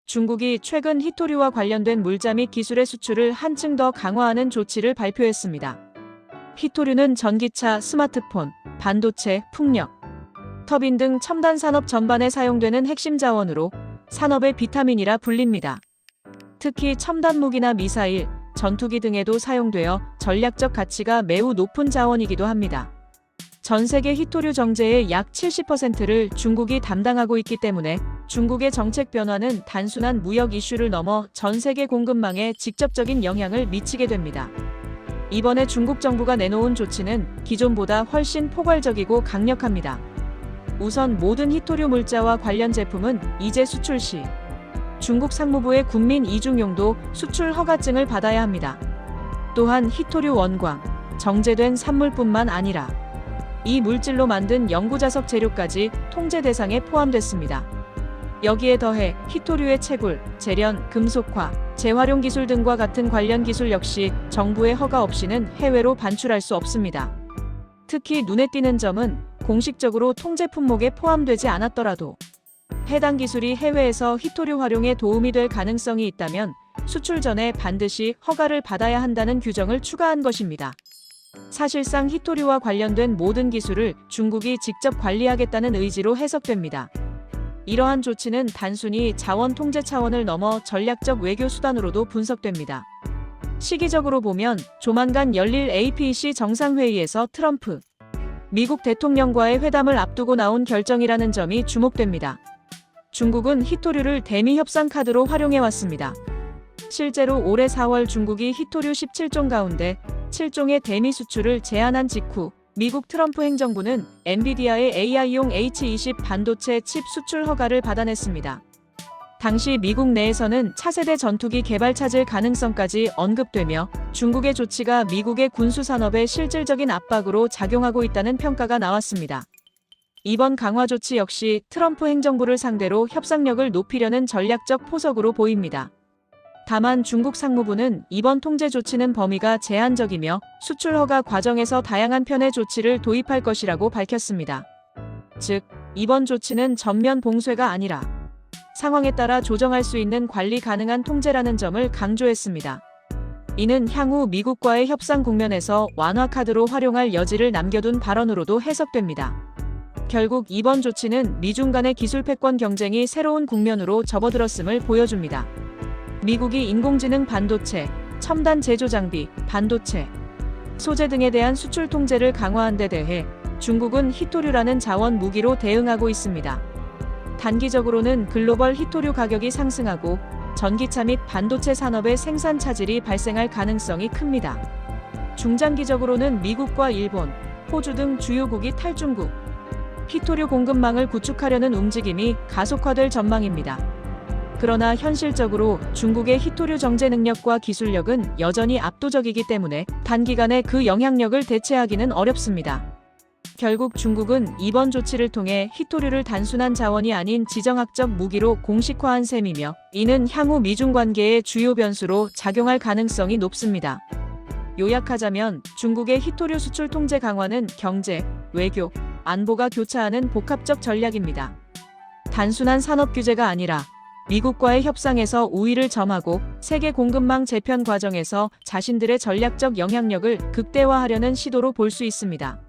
중국이 최근 히토류와 관련된 물자 및 기술의 수출을 한층 더 강화하는 조치를 발표했습니다. 히토류는 전기차, 스마트폰, 반도체, 풍력, 터빈 등 첨단 산업 전반에 사용되는 핵심 자원으로 산업의 비타민이라 불립니다. 특히 첨단 무기나 미사일, 전투기 등에도 사용되어 전략적 가치가 매우 높은 자원이기도 합니다. 전 세계 히토류 정제의 약 70%를 중국이 담당하고 있기 때문에 중국의 정책 변화는 단순한 무역 이슈를 넘어 전 세계 공급망에 직접적인 영향을 미치게 됩니다. 이번에 중국 정부가 내놓은 조치는 기존보다 훨씬 포괄적이고 강력합니다. 우선 모든 히토류 물자와 관련 제품은 이제 수출 시 중국 상무부의 군민 이중용도 수출 허가증을 받아야 합니다. 또한 히토류 원광, 정제된 산물뿐만 아니라 이 물질로 만든 연구자석 재료까지 통제 대상에 포함됐습니다. 여기에 더해 히토류의 채굴, 제련, 금속화, 재활용 기술 등과 같은 관련 기술 역시 정부의 허가 없이는 해외로 반출할 수 없습니다. 특히 눈에 띄는 점은 공식적으로 통제 품목에 포함되지 않았더라도 해당 기술이 해외에서 히토류 활용에 도움이 될 가능성이 있다면 수출 전에 반드시 허가를 받아야 한다는 규정을 추가한 것입니다. 사실상 히토류와 관련된 모든 기술을 중국이 직접 관리하겠다는 의지로 해석됩니다. 이러한 조치는 단순히 자원 통제 차원을 넘어 전략적 외교 수단으로도 분석됩니다. 시기적으로 보면 조만간 열릴 APEC 정상회의에서 트럼프 미국 대통령과의 회담을 앞두고 나온 결정이라는 점이 주목됩니다. 중국은 히토류를 대미 협상 카드로 활용해왔습니다. 실제로 올해 4월 중국이 히토류 17종 가운데 7종의 대미 수출을 제한한 직후 미국 트럼프 행정부는 엔비디아의 AI용 H20 반도체 칩 수출 허가를 받아냈습니다. 당시 미국 내에서는 차세대 전투기 개발 차질 가능성까지 언급되며 중국의 조치가 미국의 군수 산업에 실질적인 압박으로 작용하고 있다는 평가가 나왔습니다. 이번 강화 조치 역시 트럼프 행정부를 상대로 협상력을 높이려는 전략적 포석으로 보입니다. 다만 중국 상무부는 이번 통제 조치는 범위가 제한적이며 수출 허가 과정에서 다양한 편의 조치를 도입할 것이라고 밝혔습니다. 즉, 이번 조치는 전면 봉쇄가 아니라 상황에 따라 조정할 수 있는 관리 가능한 통제라는 점을 강조했습니다. 이는 향후 미국과의 협상 국면에서 완화 카드로 활용할 여지를 남겨둔 발언으로도 해석됩니다. 결국 이번 조치는 미중 간의 기술 패권 경쟁이 새로운 국면으로 접어들었음을 보여줍니다. 미국이 인공지능 반도체, 첨단 제조 장비, 반도체, 소재 등에 대한 수출 통제를 강화한 데 대해 중국은 히토류라는 자원 무기로 대응하고 있습니다. 단기적으로는 글로벌 히토류 가격이 상승하고 전기차 및 반도체 산업의 생산 차질이 발생할 가능성이 큽니다. 중장기적으로는 미국과 일본, 호주 등 주요국이 탈중국, 히토류 공급망을 구축하려는 움직임이 가속화될 전망입니다. 그러나 현실적으로 중국의 히토류 정제 능력과 기술력은 여전히 압도적이기 때문에 단기간에 그 영향력을 대체하기는 어렵습니다. 결국 중국은 이번 조치를 통해 히토류를 단순한 자원이 아닌 지정학적 무기로 공식화한 셈이며 이는 향후 미중 관계의 주요 변수로 작용할 가능성이 높습니다. 요약하자면 중국의 히토류 수출 통제 강화는 경제, 외교, 안보가 교차하는 복합적 전략입니다. 단순한 산업 규제가 아니라 미국과의 협상에서 우위를 점하고 세계 공급망 재편 과정에서 자신들의 전략적 영향력을 극대화하려는 시도로 볼 수 있습니다.